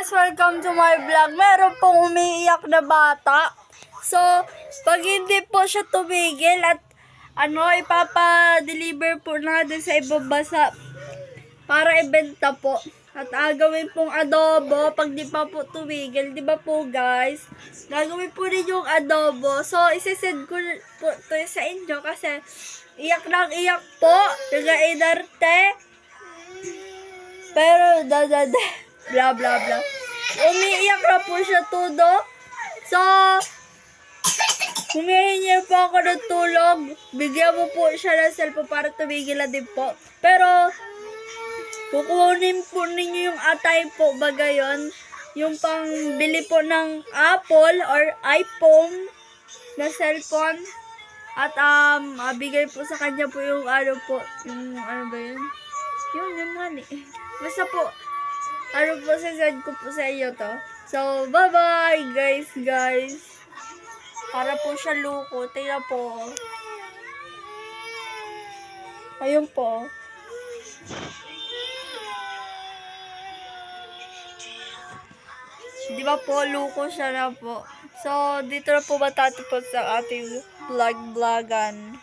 guys! Welcome to my vlog. Meron pong umiiyak na bata. So, pag hindi po siya tumigil at ipapa-deliver po natin sa ibang bansa para ibenta po. At gagawin pong adobo pag di pa po tumigil. Di ba po guys? Gagawin po rin yung adobo. So, isesend ko po to sa inyo kasi iyak ng iyak po. Nag-inarte. Pero, bla bla bla. Umiiyak na po siya todo. So, humihingi po ako ng tulong. Bigyan mo po siya ng cellphone para tumigil na din po. Pero, kukunin po ninyo yung atay po baga yun. Yung pang bili po ng Apple or iPhone na cellphone. At bigay po sa kanya po yung yung ba yun? Yung money. Basta po, sasend ko po sa iyo to. So, bye-bye guys. Para po siya luko. Tingnan po. Ayun po. Di ba po, luko siya na po. So, dito na po matatapos sa ating vlog-vlogan.